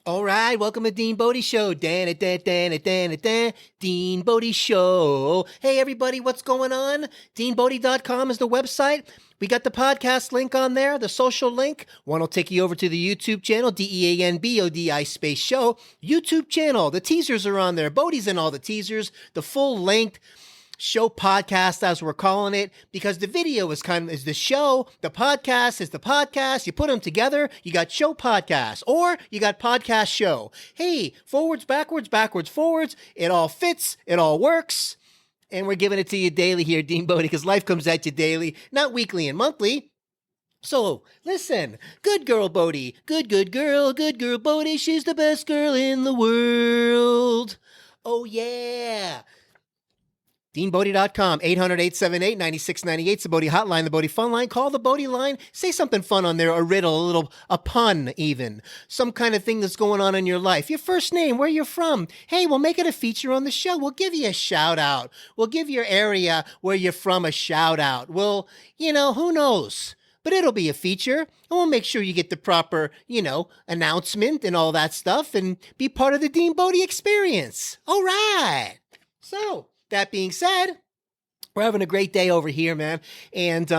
All right, welcome to DeanBodi Show. DeanBodi Show. Hey, everybody, what's going on? DeanBodi.com is the website. We got the podcast link on there, the social link. One will take you over to the YouTube channel, DeanBodi space show. YouTube channel. The teasers are on there. Bodi's in all the teasers. The full length show podcast, as we're calling it, because the video is is the show, the podcast is the podcast. You put them together, you got show podcast, or you got podcast show. Hey, forwards, backwards, backwards, forwards. It all fits, it all works, and we're giving it to you daily here, DeanBodi, because life comes at you daily, not weekly and monthly. So, listen, good girl Bodhi, good girl Bodhi, she's the best girl in the world. Oh yeah. DeanBodi.com, 800-878-9698. It's the Bodi hotline, the Bodi fun line. Call the Bodi line. Say something fun on there, a riddle, a pun even. Some kind of thing that's going on in your life. Your first name, where you're from. Hey, we'll make it a feature on the show. We'll give you a shout out. We'll give your area where you're from a shout out. Well, who knows? But it'll be a feature, and we'll make sure you get the proper, announcement and all that stuff and be part of the DeanBodi experience. All right. So, that being said, we're having a great day over here, man. And,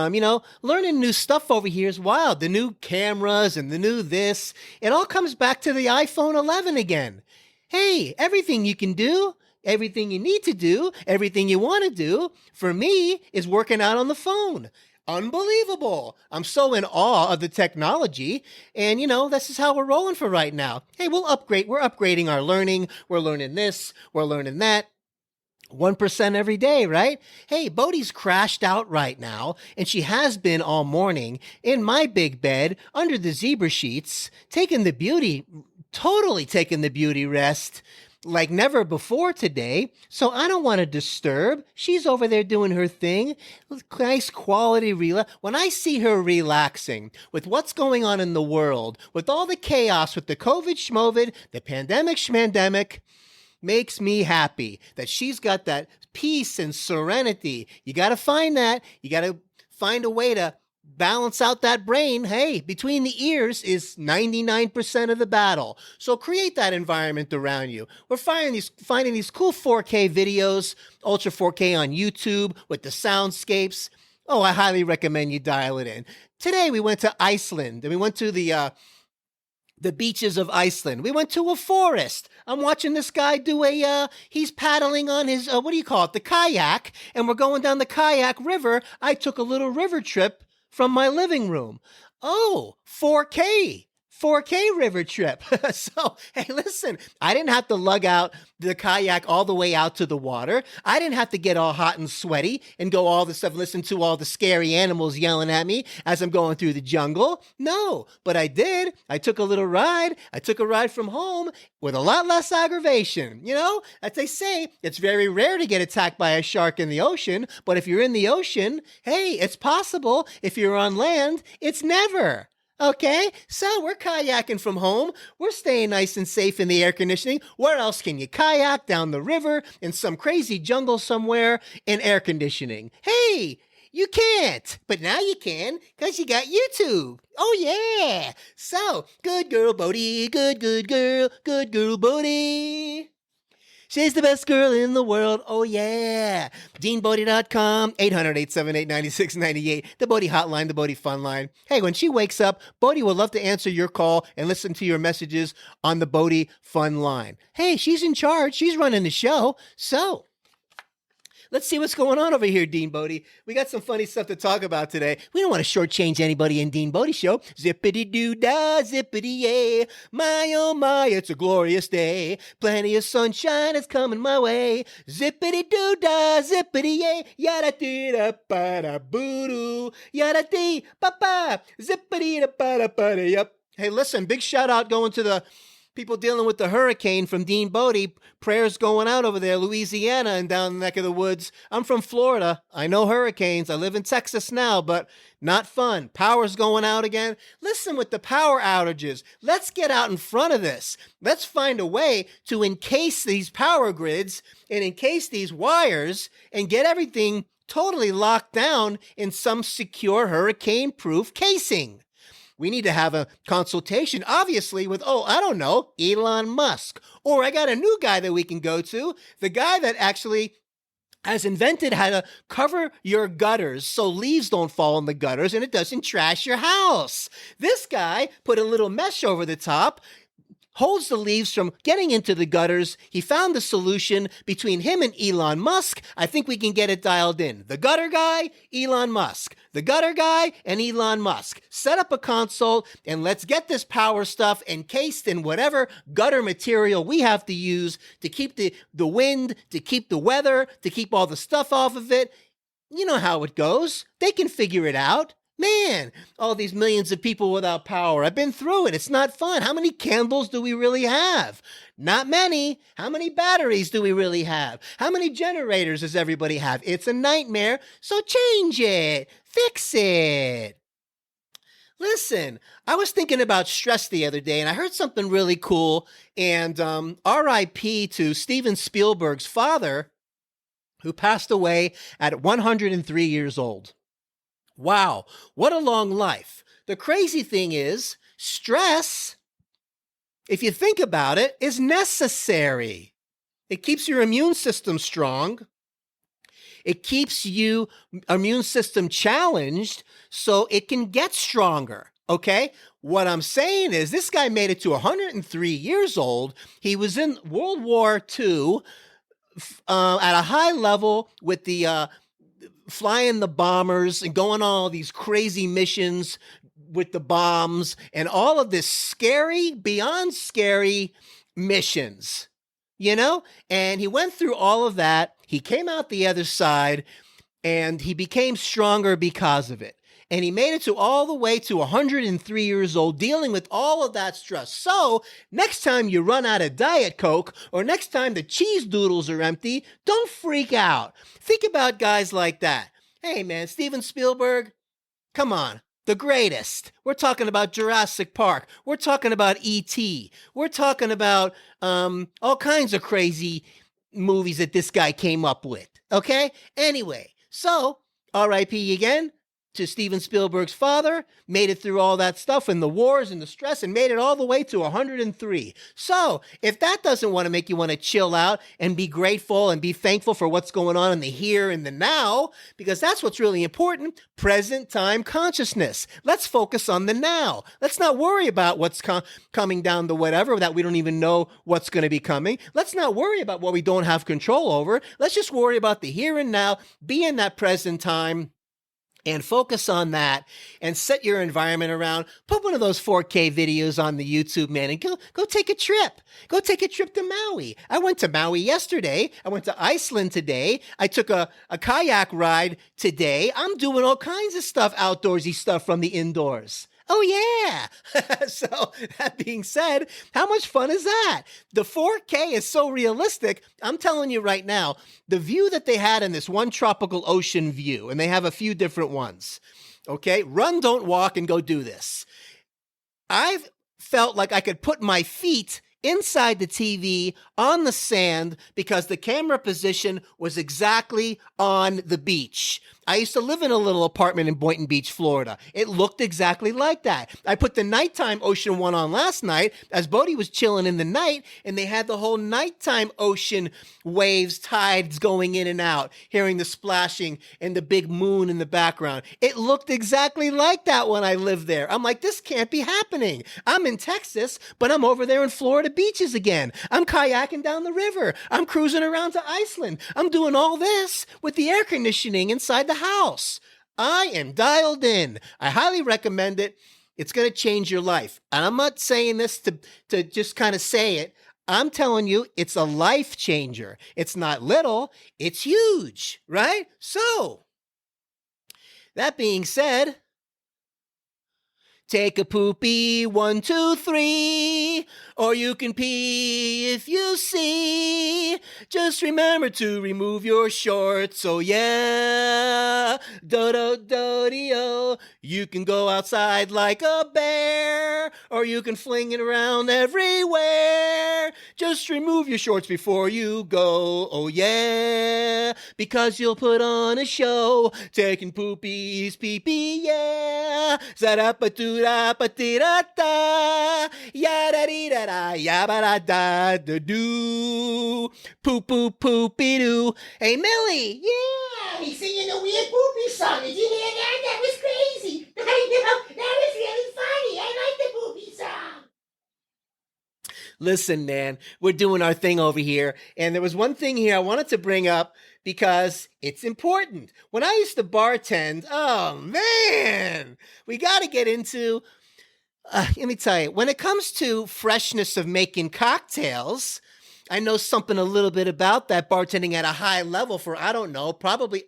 learning new stuff over here is wild. The new cameras and the new this. It all comes back to the iPhone 11 again. Hey, everything you can do, everything you need to do, everything you want to do, for me, is working out on the phone. Unbelievable. I'm so in awe of the technology. And, this is how we're rolling for right now. Hey, we'll upgrade. We're upgrading our learning. We're learning this. We're learning that. 1% every day, right? Hey, Bodi's crashed out right now, and she has been all morning in my big bed under the zebra sheets, totally taking the beauty rest like never before today. So I don't want to disturb. She's over there doing her thing. Nice quality relax. When I see her relaxing with what's going on in the world, with all the chaos, with the COVID schmovid, the pandemic schmandemic, makes me happy that she's got that peace and serenity. You got to find that. You got to find a way to balance out that brain. Hey, between the ears is 99% of the battle. So create that environment around you. We're finding these cool 4K videos, Ultra 4K on YouTube with the soundscapes. Oh, I highly recommend you dial it in. Today we went to Iceland, and we went to the beaches of Iceland. We went to a forest. I'm watching this guy do he's paddling on his, the kayak, and we're going down the kayak river. I took a little river trip from my living room. Oh, 4K river trip. So, hey, listen, I didn't have to lug out the kayak all the way out to the water. I didn't have to get all hot and sweaty and go all this stuff, listen to all the scary animals yelling at me as I'm going through the jungle. No, but I did. I took a little ride. I took a ride from home with a lot less aggravation. As they say, it's very rare to get attacked by a shark in the ocean, but if you're in the ocean, hey, it's possible. If you're on land, it's never. Okay, so we're kayaking from home. We're staying nice and safe in the air conditioning. Where else can you kayak? Down the river in some crazy jungle somewhere in air conditioning. Hey, you can't, but now you can because you got YouTube. Oh, yeah. So, good girl, Bodhi. Good girl, Bodhi. She's the best girl in the world. Oh, yeah. DeanBodi.com, 800-878-9698. The Bodi hotline, the Bodi fun line. Hey, when she wakes up, Bodi will love to answer your call and listen to your messages on the Bodi fun line. Hey, she's in charge. She's running the show. So, let's see what's going on over here, DeanBodi. We got some funny stuff to talk about today. We don't want to shortchange anybody in DeanBodi Show. Zippity-doo-dah, zippity-yay. My, oh my, it's a glorious day. Plenty of sunshine is coming my way. Zippity-doo-dah, zippity-yay. Yada-dee-da-ba-da-boo-doo. Yada-dee-ba-ba. Zippity-da-ba-da-ba-da-yup. Hey, listen, big shout out going to the people dealing with the hurricane from DeanBodi. Prayers going out over there, Louisiana and down the neck of the woods. I'm from Florida. I know hurricanes. I live in Texas now, but not fun. Power's going out again. Listen, with the power outages, let's get out in front of this. Let's find a way to encase these power grids and encase these wires and get everything totally locked down in some secure hurricane-proof casing. we need to have a consultation, obviously, with, I don't know, Elon Musk. Or I got a new guy that we can go to, the guy that actually has invented how to cover your gutters so leaves don't fall in the gutters and it doesn't trash your house. This guy put a little mesh over the top, holds the leaves from getting into the gutters. He found the solution between him and Elon Musk. I think we can get it dialed in. The gutter guy, Elon Musk. The gutter guy and Elon Musk. Set up a console and let's get this power stuff encased in whatever gutter material we have to use to keep the wind, to keep the weather, to keep all the stuff off of it. You know how it goes. They can figure it out. Man, all these millions of people without power. I've been through it. It's not fun. How many candles do we really have? Not many. How many batteries do we really have? How many generators does everybody have? It's a nightmare. So change it. Fix it. Listen, I was thinking about stress the other day and I heard something really cool. And RIP to Steven Spielberg's father, who passed away at 103 years old. Wow, what a long life. The crazy thing is, stress, if you think about it, is necessary. It keeps your immune system strong. It keeps your immune system challenged so it can get stronger, okay? What I'm saying is this guy made it to 103 years old. He was in World War II at a high level with the flying the bombers and going on all these crazy missions with the bombs and all of this scary, beyond scary missions, And he went through all of that. He came out the other side and he became stronger because of it. And he made it to all the way to 103 years old, dealing with all of that stress. So next time you run out of Diet Coke or next time the cheese doodles are empty, don't freak out. Think about guys like that. Hey, man, Steven Spielberg, come on. The greatest. We're talking about Jurassic Park. We're talking about E.T. We're talking about all kinds of crazy movies that this guy came up with. Okay? Anyway, so R.I.P. again to Steven Spielberg's father, made it through all that stuff and the wars and the stress and made it all the way to 103. So if that doesn't want to make you want to chill out and be grateful and be thankful for what's going on in the here and the now, because that's what's really important, present time consciousness. Let's focus on the now. Let's not worry about what's coming down the whatever that we don't even know what's going to be coming. Let's not worry about what we don't have control over. Let's just worry about the here and now, be in that present time, and focus on that and set your environment around. Put one of those 4K videos on the YouTube, man, and go take a trip. Go take a trip to Maui. I went to Maui yesterday. I went to Iceland today. I took a kayak ride today. I'm doing all kinds of stuff, outdoorsy stuff from the indoors. Oh, yeah. So that being said, how much fun is that? The 4K is so realistic. I'm telling you right now, the view that they had in this one tropical ocean view, and they have a few different ones. Okay, run, don't walk, and go do this. I've felt like I could put my feet inside the TV on the sand because the camera position was exactly on the beach. I used to live in a little apartment in Boynton Beach, Florida. It looked exactly like that. I put the nighttime ocean one on last night as Bodie was chilling in the night, and they had the whole nighttime ocean waves, tides going in and out, hearing the splashing and the big moon in the background. It looked exactly like that when I lived there. I'm like, this can't be happening. I'm in Texas, but I'm over there in Florida beaches again. I'm kayaking down the river. I'm cruising around to Iceland. I'm doing all this with the air conditioning inside the house. I am dialed in. I highly recommend it. It's going to change your life. And I'm not saying this to just kind of say it. I'm telling you, it's a life changer. It's not little, it's huge, right? So, that being said, take a poopy, 1, 2, 3, or you can pee if you see. Just remember to remove your shorts, oh yeah. Do-do-do-de-o. You can go outside like a bear, or you can fling it around everywhere. Just remove your shorts before you go. Oh yeah, because you'll put on a show. Taking poopies, pee-pee, yeah. Za-da-ba-doo-da-ba-dee-da-da. Ya-da-dee-da-da, ya-ba-da-da-da-doo. Poop-poop-poopy-doo. Hey, Millie, Yeah, he's singing a weird poopy song. Did you hear that? That was crazy. I know. That was really funny. I like the poopy song. listen, man, we're doing our thing over here. And there was one thing here I wanted to bring up because it's important. When I used to bartend, oh man, we got to get into, let me tell you, when it comes to freshness of making cocktails, I know something a little bit about that, bartending at a high level for, I don't know, probably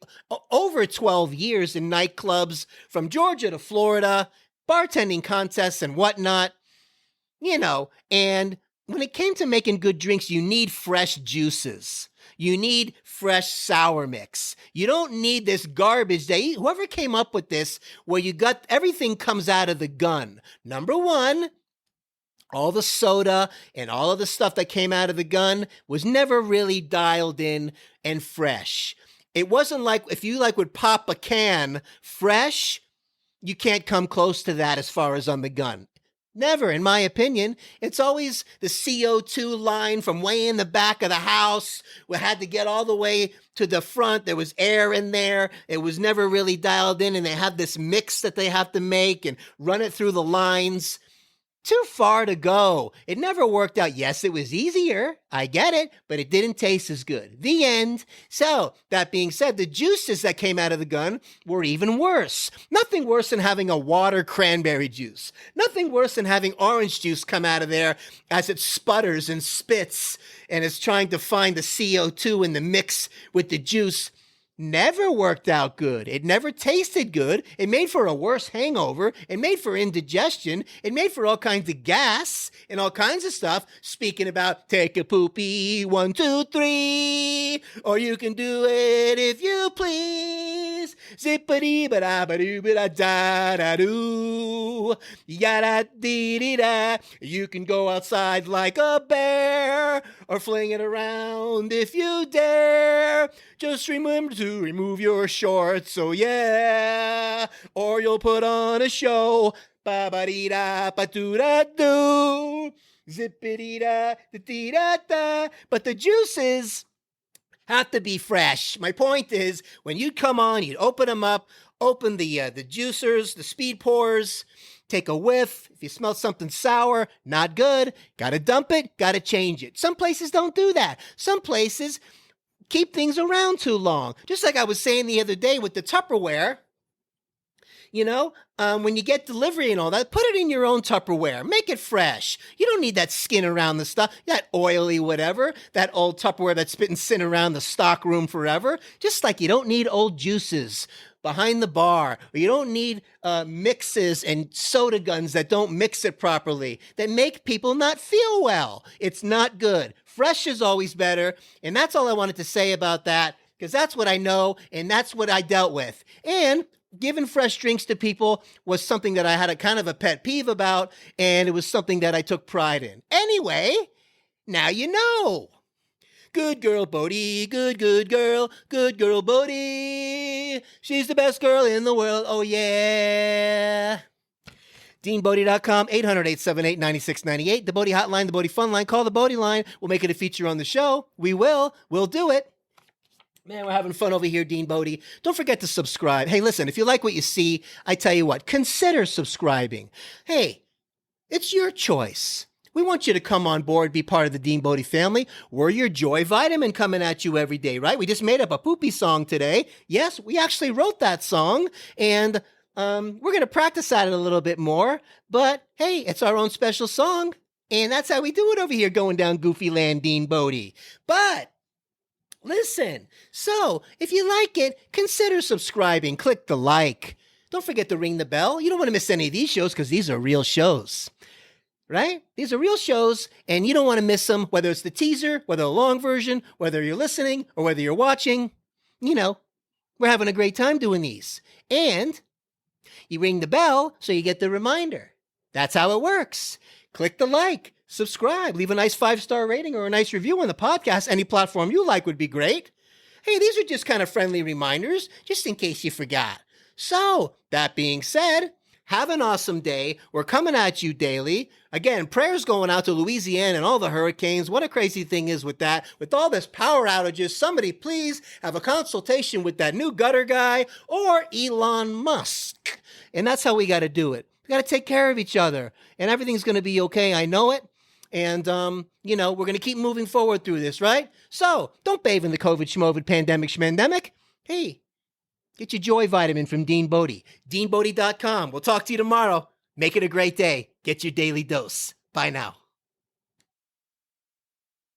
over 12 years in nightclubs from Georgia to Florida, bartending contests and whatnot, and when it came to making good drinks, you need fresh juices. You need fresh sour mix. You don't need this garbage that whoever came up with this, where you got everything comes out of the gun. Number one, all the soda and all of the stuff that came out of the gun was never really dialed in and fresh. It wasn't like if you would pop a can fresh, you can't come close to that as far as on the gun. Never, in my opinion. It's always the CO2 line from way in the back of the house. We had to get all the way to the front. There was air in there. It was never really dialed in, and they have this mix that they have to make and run it through the lines. Too far to go. It never worked out. Yes, it was easier. I get it, but it didn't taste as good. The end. So, that being said, the juices that came out of the gun were even worse. Nothing worse than having a water cranberry juice. Nothing worse than having orange juice come out of there as it sputters and spits and is trying to find the CO2 in the mix with the juice. Never worked out good. It never tasted good. It made for a worse hangover. It made for indigestion. It made for all kinds of gas and all kinds of stuff. Speaking about take a poopy, 1, 2, 3, or you can do it if you please. Zippity-ba-da-ba-doo-ba-da-da-da-doo. Yada-dee-dee-da. You can go outside like a bear or fling it around if you dare. Just remember to remove your shorts, oh yeah, or you'll put on a show. Ba-ba-dee-da-ba-doo-da-doo. Zippity-da-da-dee-da-da. But the juices have to be fresh. My point is, when you'd come on, you'd open them up, open the juicers, the speed pours, take a whiff. If you smell something sour, not good, gotta dump it, gotta change it. Some places don't do that. Some places keep things around too long. Just like I was saying the other day with the Tupperware, when you get delivery and all that, put it in your own Tupperware. Make it fresh. You don't need that skin around the stuff, that oily whatever, that old Tupperware that's been sitting around the stock room forever. Just like you don't need old juices behind the bar, or you don't need mixes and soda guns that don't mix it properly, that make people not feel well. It's not good. Fresh is always better, and that's all I wanted to say about that, because that's what I know, and that's what I dealt with. And giving fresh drinks to people was something that I had a kind of a pet peeve about, and it was something that I took pride in. Anyway, now you know. Good girl, Bodie. Good girl. Good girl, Bodie. She's the best girl in the world. Oh, yeah. DeanBodi.com, 800-878-9698. The Bodie Hotline, the Bodie Fun Line. Call the Bodie Line. We'll make it a feature on the show. We will. We'll do it. Man, we're having fun over here, Dean Bodie. Don't forget to subscribe. Hey, listen, if you like what you see, I tell you what, consider subscribing. Hey, it's your choice. We want you to come on board, be part of the DeanBodi family. We're your joy vitamin coming at you every day, right? We just made up a poopy song today. Yes, we actually wrote that song, and we're going to practice at it a little bit more. But hey, it's our own special song, and that's how we do it over here going down Goofy Land, DeanBodi. But listen, so if you like it, consider subscribing. Click the like. Don't forget to ring the bell. You don't want to miss any of these shows because these are real shows. Right? These are real shows, and you don't want to miss them, whether it's the teaser, whether the long version, whether you're listening, or whether you're watching. We're having a great time doing these. And you ring the bell so you get the reminder. That's how it works. Click the like. subscribe, leave a nice 5-star rating or a nice review on the podcast. Any platform you like would be great. Hey, these are just kind of friendly reminders, just in case you forgot. So, that being said, have an awesome day. We're coming at you daily. Again, prayers going out to Louisiana and all the hurricanes. What a crazy thing is with that. With all this power outages, somebody please have a consultation with that new gutter guy or Elon Musk. And that's how we got to do it. We got to take care of each other. And everything's going to be okay. I know it. And, we're going to keep moving forward through this, right? So, don't bathe in the COVID-schmovid pandemic schmendemic. Hey, get your joy vitamin from DeanBodi. DeanBodi.com. We'll talk to you tomorrow. Make it a great day. Get your daily dose. Bye now.